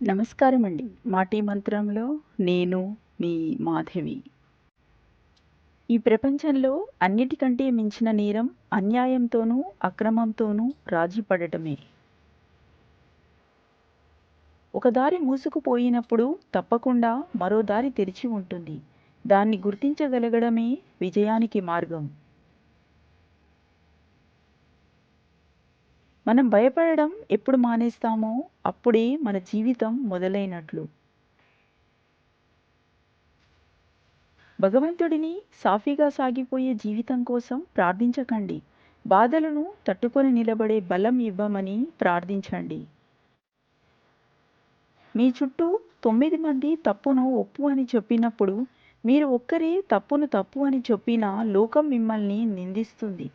నమస్కారం అండి. మాటీ మంత్రంలో నేను మీ మాధవి. ఈ ప్రపంచంలో అన్నిటికంటే మించిన నేరం అన్యాయంతోనూ, అక్రమంతోనూ రాజీ పడటమే. ఒక దారి మూసుకుపోయినప్పుడు తప్పకుండా మరో దారి తెరిచి ఉంటుంది. దాన్ని గుర్తించగలగడమే విజయానికి మార్గం. మనం భయపడడం ఎప్పుడు మానేస్తామో అప్పుడే మన జీవితం మొదలైనట్లు. భగవంతుడిని సాఫీగా సాగిపోయే జీవితం కోసం ప్రార్థించకండి. బాధలను తట్టుకొని నిలబడే బలం ఇవ్వమని ప్రార్థించండి. మీ చుట్టూ 9 మంది తప్పును ఒప్పు అని చెప్పినప్పుడు మీరు ఒక్కరే తప్పును తప్పు అని చెప్పినా లోకం మిమ్మల్ని నిందిస్తుంది.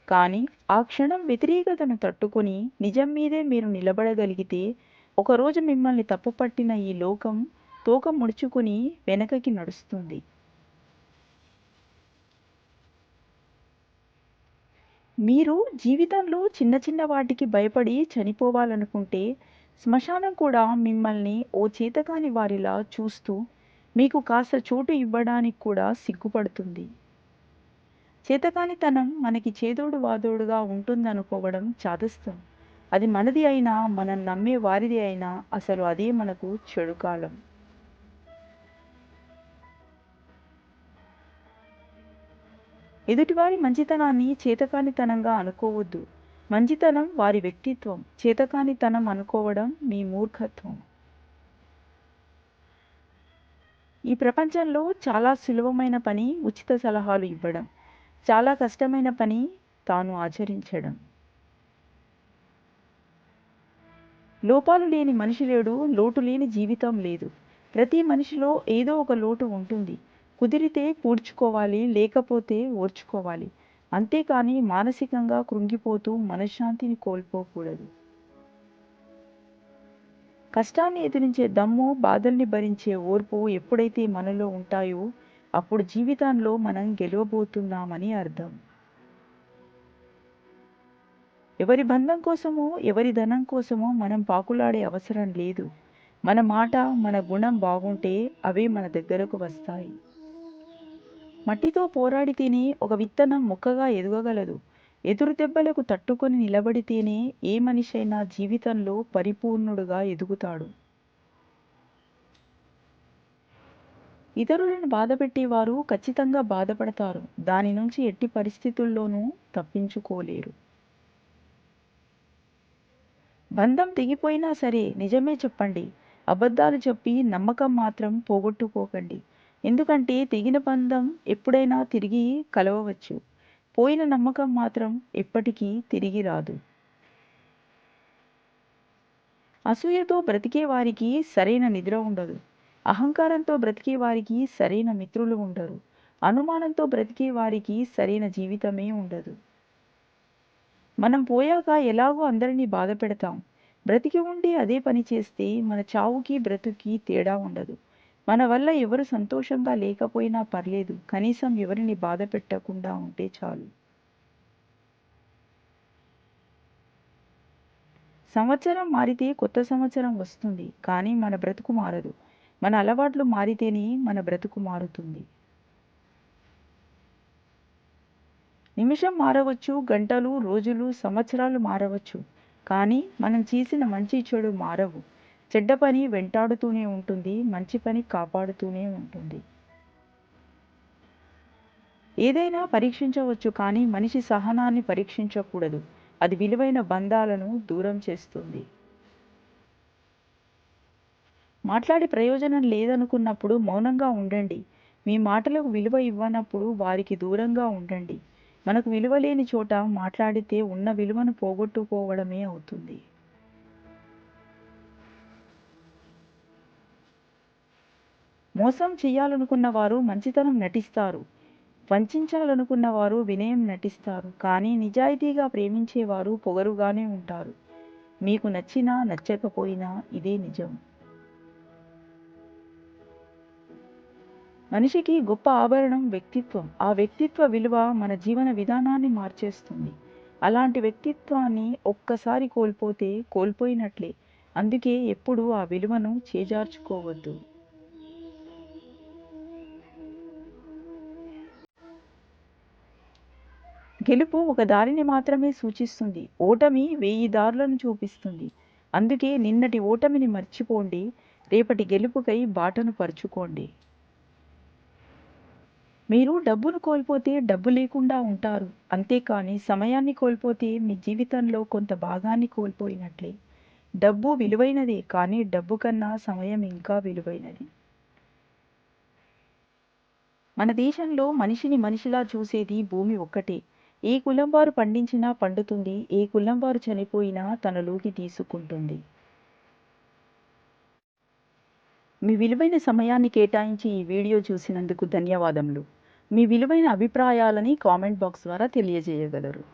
కానీ ఆ క్షణం వ్యతిరేకతను తట్టుకొని నిజం మీదే మీరు నిలబడగలిగితే ఒకరోజు మిమ్మల్ని తప్పుపట్టిన ఈ లోకం తోక ముడుచుకుని వెనకకి నడుస్తుంది. మీరు జీవితంలో చిన్న చిన్న వాటికి భయపడి చనిపోవాలనుకుంటే శ్మశానం కూడా మిమ్మల్ని ఓ చేతకాని వారిలా చూస్తూ మీకు కాస్త చోటు ఇవ్వడానికి కూడా సిగ్గుపడుతుంది. చేతకానితనం మనకి చేదోడు వాదోడుగా ఉంటుందనుకోవడం చాదస్తం. అది మనది అయినా మనం నమ్మే వారిది అయినా అసలు అదే మనకు చెడు కాలం. ఎదుటివారి మంచితనాన్ని చేతకానితనంగా అనుకోవద్దు. మంచితనం వారి వ్యక్తిత్వం, చేతకానితనం అనుకోవడం మీ మూర్ఖత్వం. ఈ ప్రపంచంలో చాలా సులభమైన పని ఉచిత సలహాలు ఇవ్వడం, చాలా కష్టమైన పని తాను ఆచరించడం. లోపాలు లేని మనిషి లేడు, లోటు లేని జీవితం లేదు. ప్రతి మనిషిలో ఏదో ఒక లోటు ఉంటుంది. కుదిరితే కూర్చుకోవాలి, లేకపోతే ఓర్చుకోవాలి. అంతేకాని మానసికంగా కృంగిపోతూ మనశ్శాంతిని కోల్పోకూడదు. కష్టాన్ని ఎదిరించే దమ్ము, బాధల్ని భరించే ఓర్పు ఎప్పుడైతే మనలో ఉంటాయో అప్పుడు జీవితంలో మనం గెలవబోతున్నామని అర్థం. ఎవరి బంధం కోసమో, ఎవరి ధనం కోసమో మనం పాకులాడే అవసరం లేదు. మన మాట, మన గుణం బాగుంటే అవే మన దగ్గరకు వస్తాయి. మట్టితో పోరాడితేనే ఒక విత్తనం మొక్కగా ఎదగగలదు. ఎదురు దెబ్బలకు తట్టుకొని నిలబడితేనే ఏ మనిషైనా జీవితంలో పరిపూర్ణుడుగా ఎదుగుతాడు. ఇతరులను బాధపెట్టేవారు ఖచ్చితంగా బాధపడతారు. దాని నుంచి ఎట్టి పరిస్థితుల్లోనూ తప్పించుకోలేరు. బంధం తెగిపోయినా సరే నిజమే చెప్పండి. అబద్ధాలు చెప్పి నమ్మకం మాత్రం పోగొట్టుకోకండి. ఎందుకంటే తెగిన బంధం ఎప్పుడైనా తిరిగి కలవవచ్చు. పోయిన నమ్మకం మాత్రం ఎప్పటికీ తిరిగి రాదు. అసూయతో బ్రతికే వారికి సరైన నిద్ర ఉండదు. అహంకారంతో బ్రతికే వారికి సరైన మిత్రులు ఉండరు. అనుమానంతో బ్రతికే వారికి సరైన జీవితమే ఉండదు. మనం పోయాక ఎలాగో అందరినీ బాధ పెడతాం. బ్రతికి ఉండి అదే పని చేస్తే మన చావుకి బ్రతుకి తేడా ఉండదు. మన వల్ల ఎవరు సంతోషంగా లేకపోయినా పర్లేదు, కనీసం ఎవరిని బాధ పెట్టకుండా ఉంటే చాలు. సంవత్సరం మారితే కొత్త సంవత్సరం వస్తుంది, కానీ మన బ్రతుకు మారదు. మన అలవాట్లు మారితేనే మన బ్రతుకు మారుతుంది. నిమిషం మారవచ్చు, గంటలు, రోజులు, సంవత్సరాలు మారవచ్చు. కానీ మనం చేసిన మంచి చెడు మారవు. చెడ్డ పని వెంటాడుతూనే ఉంటుంది, మంచి పని కాపాడుతూనే ఉంటుంది. ఏదైనా పరీక్షించవచ్చు, కానీ మనిషి సహనాన్ని పరీక్షించకూడదు. అది విలువైన బంధాలను దూరం చేస్తుంది. మాట్లాడి ప్రయోజనం లేదనుకున్నప్పుడు మౌనంగా ఉండండి. మీ మాటలకు విలువ ఇవ్వనప్పుడు వారికి దూరంగా ఉండండి. మనకు విలువ లేని చోట మాట్లాడితే ఉన్న విలువను పోగొట్టుకోవడమే అవుతుంది. మోసం చేయాలనుకున్న వారు మంచితనం నటిస్తారు. వంచాలనుకున్న వారు వినయం నటిస్తారు. కానీ నిజాయితీగా ప్రేమించేవారు పొగరుగానే ఉంటారు. మీకు నచ్చినా నచ్చకపోయినా ఇదే నిజం. మనిషికి గొప్ప ఆభరణం వ్యక్తిత్వం. ఆ వ్యక్తిత్వ విలువ మన జీవన విధానాన్ని మార్చేస్తుంది. అలాంటి వ్యక్తిత్వాన్ని ఒక్కసారి కోల్పోతే కోల్పోయినట్లే. అందుకే ఎప్పుడూ ఆ విలువను చేజార్చుకోవద్దు. గెలుపు ఒక దారిని మాత్రమే సూచిస్తుంది. ఓటమి 1000 దారులను చూపిస్తుంది. అందుకే నిన్నటి ఓటమిని మర్చిపోండి. రేపటి గెలుపుకై బాటను పరుచుకోండి. మీరు డబ్బును కోల్పోతే డబ్బు లేకుండా ఉంటారు. అంతేకాని సమయాన్ని కోల్పోతే మీ జీవితంలో కొంత భాగాన్ని కోల్పోయినట్లే. డబ్బు విలువైనదే, కానీ డబ్బు కన్నా సమయం ఇంకా విలువైనది. మన దేశంలో మనిషిని మనిషిలా చూసేది భూమి ఒక్కటే. ఏ కులం వారు పండించినా పండుతుంది. ఏ కులం వారు చనిపోయినా తనలోకి తీసుకుంటుంది. మీ విలువైన సమయాన్ని కేటాయించి ఈ వీడియో చూసినందుకు ధన్యవాదములు. మీ విలువైన అభిప్రాయాలని కామెంట్ బాక్స్ ద్వారా తెలియజేయగలరు.